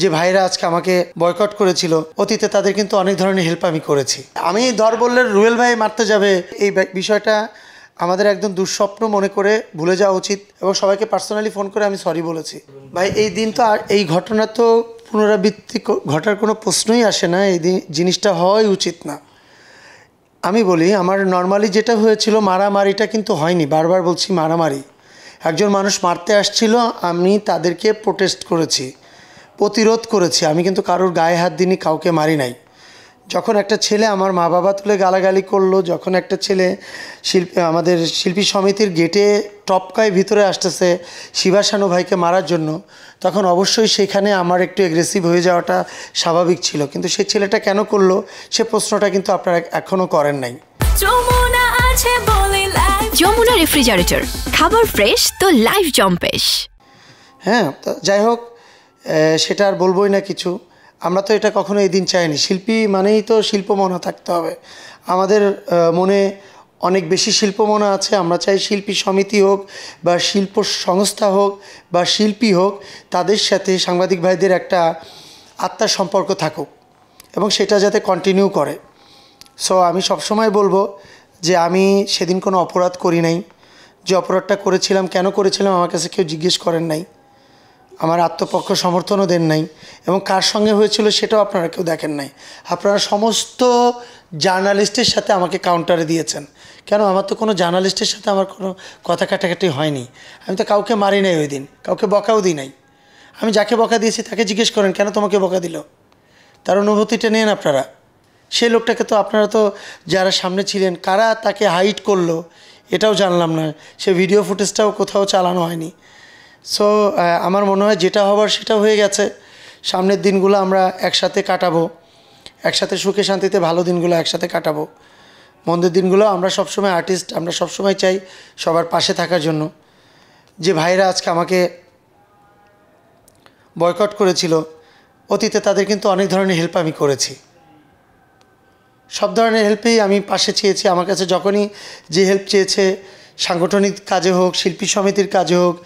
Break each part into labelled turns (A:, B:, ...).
A: যে ভাইরা আজকে আমাকে বয়কট করেছিল, অতীতে তাদের কিন্তু অনেক ধরনের হেল্প আমি করেছি। আমি ধরবল্লের রুয়েল ভাই মারতে যাবে, এই বিষয়টা আমাদের একদম দুঃস্বপ্ন মনে করে ভুলে যাওয়া উচিত এবং সবাইকে পার্সোনালি ফোন করে আমি সরি বলেছি। ভাই এই দিন তো আর এই ঘটনা তো পুনরাবৃত্তি ঘটার কোনো প্রশ্নই আসে না, এই জিনিসটা হওয়াই উচিত না। আমি বলি আমার নর্মালি যেটা হয়েছিল মারামারিটা কিন্তু হয়নি, বারবার বলছি মারামারি। একজন মানুষ মারতে আসছিল, আমি তাদেরকে প্রোটেস্ট করেছি, প্রতিরোধ করেছি, আমি কিন্তু কারোর গায়ে হাত দিইনি, কাউকে মারি নাই। যখন একটা ছেলে আমার মা বাবা তুলে গালাগালি করলো, যখন একটা ছেলে আমাদের শিল্পী সমিতির গেটে টপকায় ভিতরে আসতেছে শিবাশানু ভাইকে মারার জন্য, তখন অবশ্যই সেখানে আমার একটু এগ্রেসিভ হয়ে যাওয়াটা স্বাভাবিক ছিল। কিন্তু সেই ছেলেটা কেন করলো সে প্রশ্নটা কিন্তু আপনারা এখনও করেন নাই।
B: যমুনা রেফ্রিজারেটর, খাবার ফ্রেশ তো লাইফ জম্পেশ।
A: হ্যাঁ, তো যাই হোক, সেটা আর বলবোই না কিছু। আমরা তো এটা কখনো এই দিন চাইনি। শিল্পী মানেই তো শিল্পমনা থাকতে হবে, আমাদের মনে অনেক বেশি শিল্পমনা আছে। আমরা চাই শিল্পী সমিতি হোক বা শিল্প সংস্থা হোক বা শিল্পী হোক, তাদের সাথে সাংবাদিক ভাইদের একটা আত্মার সম্পর্ক থাকুক এবং সেটা যাতে কন্টিনিউ করে। সো আমি সবসময় বলবো যে আমি সেদিন কোনো অপরাধ করি নাই। যে অপরাধটা করেছিলাম, কেন করেছিলাম আমার কাছে কেউ জিজ্ঞেস করেন নাই, আমার আত্মপক্ষ সমর্থনও দেন নাই, এবং কার সঙ্গে হয়েছিল সেটাও আপনারা কেউ দেখেন নাই। আপনারা সমস্ত জার্নালিস্টের সাথে আমাকে কাউন্টারে দিয়েছেন। কেন? আমার তো কোনো জার্নালিস্টের সাথে আমার কোনো কথা কাটাকাটি হয়নি। আমি তো কাউকে মারি নাই ওই দিন, কাউকে বকাও দিই নাই। আমি যাকে বকা দিয়েছি তাকে জিজ্ঞেস করেন কেন তোমাকে বকা দিল, তার অনুভূতিটা নেন আপনারা। সেই লোকটাকে তো আপনারা তো যারা সামনে ছিলেন, কারা তাকে হাইড করলো এটাও জানলাম না, সে ভিডিও ফুটেজটাও কোথাও চালানো হয়নি। সো আমার মনে হয় যেটা হবার সেটা হয়ে গেছে। সামনের দিনগুলো আমরা একসাথে কাটাবো, একসাথে সুখে শান্তিতে ভালো দিনগুলো একসাথে কাটাবো। মন্দের দিনগুলো আমরা সবসময় আর্টিস্ট, আমরা সবসময় চাই সবার পাশে থাকার জন্য। যে ভাইরা আজকে আমাকে বয়কট করেছিল, অতীতে তাদের কিন্তু অনেক ধরনের হেল্প আমি করেছি। সব ধরনের হেল্পেই আমি পাশে চেয়েছি। আমার কাছে যখনই যে হেল্প চেয়েছে, সাংগঠনিক কাজে হোক, শিল্পী সমিতির কাজে হোক,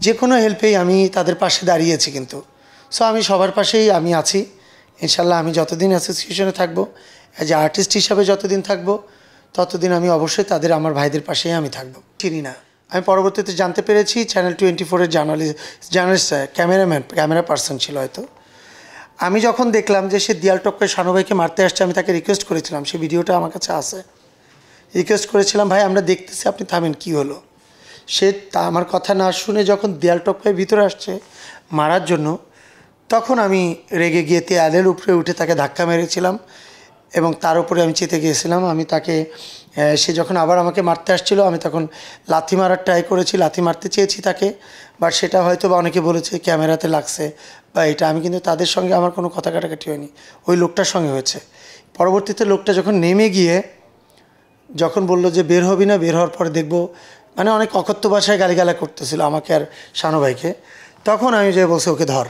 A: যে কোনো হেল্পেই আমি তাদের পাশে দাঁড়িয়েছি কিন্তু। সো আমি সবার পাশেই আমি আছি ইনশাল্লাহ। আমি যতদিন অ্যাসোসিয়েশনে থাকবো, অ্যাজ এ আর্টিস্ট হিসাবে যতদিন থাকবো, ততদিন আমি অবশ্যই তাদের, আমার ভাইদের পাশেই আমি থাকবো। চিনি না, আমি পরবর্তীতে জানতে পেরেছি চ্যানেল 24-এর জার্নালিস্ট ক্যামেরা পার্সন ছিল হয়তো। আমি যখন দেখলাম যে সে দিয়াল টপকায় শানু ভাইকে মারতে আসছে, আমি তাকে রিকোয়েস্ট করেছিলাম, সে ভিডিওটা আমার কাছে আছে, রিকোয়েস্ট করেছিলাম ভাই আমরা দেখতেছি, আপনি থামেন, কী হলো। সে আমার কথা না শুনে যখন দেয়াল টপকায় ভিতরে আসছে মারার জন্য, তখন আমি রেগে গিয়ে দেয়ালের উপরে উঠে তাকে ধাক্কা মেরেছিলাম এবং তার উপরে আমি চেতে গিয়েছিলাম। আমি তাকে, সে যখন আবার আমাকে মারতে আসছিল, আমি তখন লাথি মারার ট্রাই করেছি, লাথি মারতে চেয়েছি তাকে, বাট সেটা হয়তো বা অনেকে বলেছে ক্যামেরাতে লাগছে বা এটা। আমি কিন্তু তাদের সঙ্গে আমার কোনো কথা কাটাকাটি হয়নি, ওই লোকটার সঙ্গে হয়েছে। পরবর্তীতে লোকটা যখন নেমে গিয়ে যখন বললো যে বের হবি না, বের হওয়ার পরে দেখবো, মানে অনেক অকথ্য ভাষায় গালিগালা করতেছিল আমাকে আর শানু ভাইকে, তখন আমি যে বলছি ওকে ধর।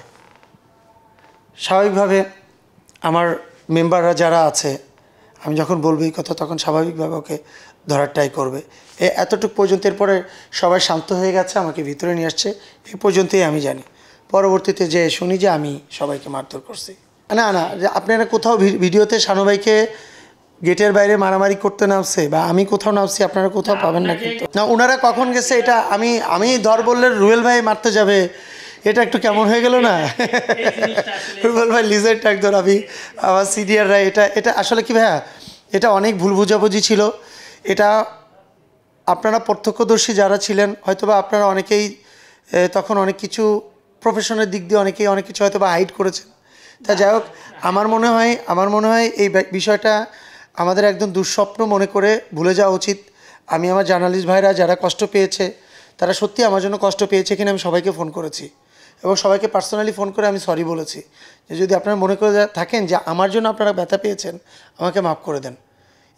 A: স্বাভাবিকভাবে আমার মেম্বাররা যারা আছে, আমি যখন বলবো এই কথা, তখন স্বাভাবিকভাবে ওকে ধরার ট্রাই করবে। এতটুকু পর্যন্ত, এরপরে সবাই শান্ত হয়ে গেছে, আমাকে ভিতরে নিয়ে আসছে, এই পর্যন্তই আমি জানি। পরবর্তীতে যে শুনি যে আমি সবাইকে মারধর করছি। না না, আপনারা কোথাও ভিডিওতে শানু ভাইকে গেটের বাইরে মারামারি করতে নামছে বা আমি কোথাও নামছি আপনারা কোথাও পাবেন না কিন্তু। না, ওনারা কখন গেছে এটা আমি ধরবল্লের রুয়েল ভাই মারতে যাবে, এটা একটু কেমন হয়ে গেল না? রুবেল ভাই লিজেন্ড একজন, আমি আমার সিনিয়ররা, এটা আসলে কি ভাইয়া, এটা অনেক ভুল বুঝাবুঝি ছিল। এটা আপনারা প্রত্যক্ষদর্শী যারা ছিলেন, হয়তোবা আপনারা অনেকেই তখন অনেক কিছু প্রফেশনের দিক দিয়ে অনেকেই অনেক কিছু হয়তো বা হাইড করেছেন। তা যাই হোক, আমার মনে হয় এই বিষয়টা আমাদের একদম দুঃস্বপ্ন মনে করে ভুলে যাওয়া উচিত। আমি আমার জার্নালিস্ট ভাইরা যারা কষ্ট পেয়েছে, তারা সত্যি আমার জন্য কষ্ট পেয়েছে কিনা আমি সবাইকে ফোন করেছি এবং সবাইকে পার্সোনালি ফোন করে আমি সরি বলেছি যে যদি আপনারা মনে করে থাকেন যে আমার জন্য আপনারা ব্যথা পেয়েছেন, আমাকে মাফ করে দেন।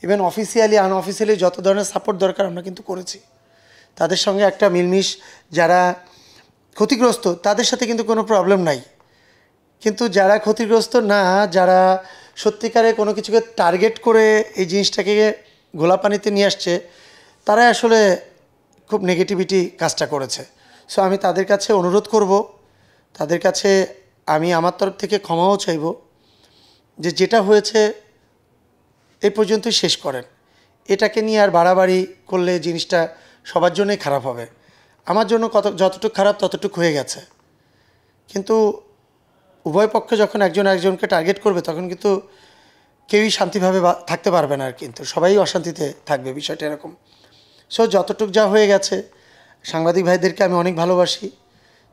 A: ইভেন অফিসিয়ালি আনঅফিসিয়ালি যত ধরনের সাপোর্ট দরকার আমরা কিন্তু করেছি। তাদের সঙ্গে একটা মিলমিশ, যারা ক্ষতিগ্রস্ত তাদের সাথে কিন্তু কোনো প্রবলেম নাই, কিন্তু যারা ক্ষতিগ্রস্ত না, যারা সত্যিকারে কোনো কিছুকে টার্গেট করে এই জিনিসটাকে ঘোলাপানিতে নিয়ে আসছে, তারা আসলে খুব নেগেটিভিটি কাজটা করেছে। সো আমি তাদের কাছে অনুরোধ করব, তাদের কাছে আমি আমার তরফ থেকে ক্ষমাও চাইব যে যেটা হয়েছে এই পর্যন্তই শেষ করেন। এটাকে নিয়ে আর বাড়াবাড়ি করলে জিনিসটা সবার জন্যই খারাপ হবে। আমার জন্য যতটুকু খারাপ ততটুকু হয়ে গেছে, কিন্তু উভয় পক্ষে যখন একজন একজনকে টার্গেট করবে তখন কিন্তু কেউই শান্তিভাবে থাকতে পারবে না, আর কিন্তু সবাই অশান্তিতে থাকবে, বিষয়টা এরকম। সো যতটুক যা হয়ে গেছে, সাংবাদিক ভাইদেরকে আমি অনেক ভালোবাসি,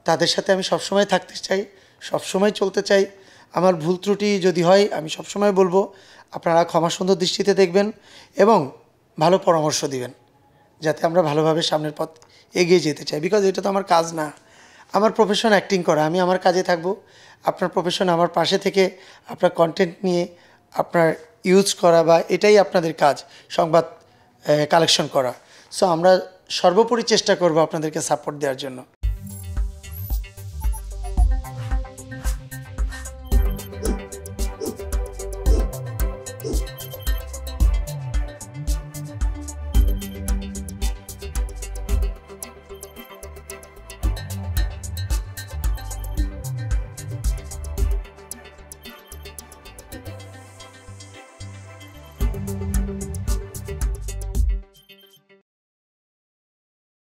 A: তাদের সাথে আমি সবসময় থাকতে চাই, সবসময় চলতে চাই। আমার ভুল ত্রুটি যদি হয় আমি সবসময় বলবো, আপনারা ক্ষমা সুন্দর দৃষ্টিতে দেখবেন এবং ভালো পরামর্শ দিবেন যাতে আমরা ভালোভাবে সামনের পথ এগিয়ে যেতে চাই। বিকজ এটা তো আমার কাজ না, আমার প্রফেশন অ্যাক্টিং করা, আমি আমার কাজে থাকবো, আপনার প্রফেশন আমার পাশে থেকে আপনার কন্টেন্ট নিয়ে আপনার ইউজ করা, বা এটাই আপনাদের কাজ, সংবাদ কালেকশন করা। সো আমরা সর্বোপরি চেষ্টা করব আপনাদেরকে সাপোর্ট দেওয়ার জন্য।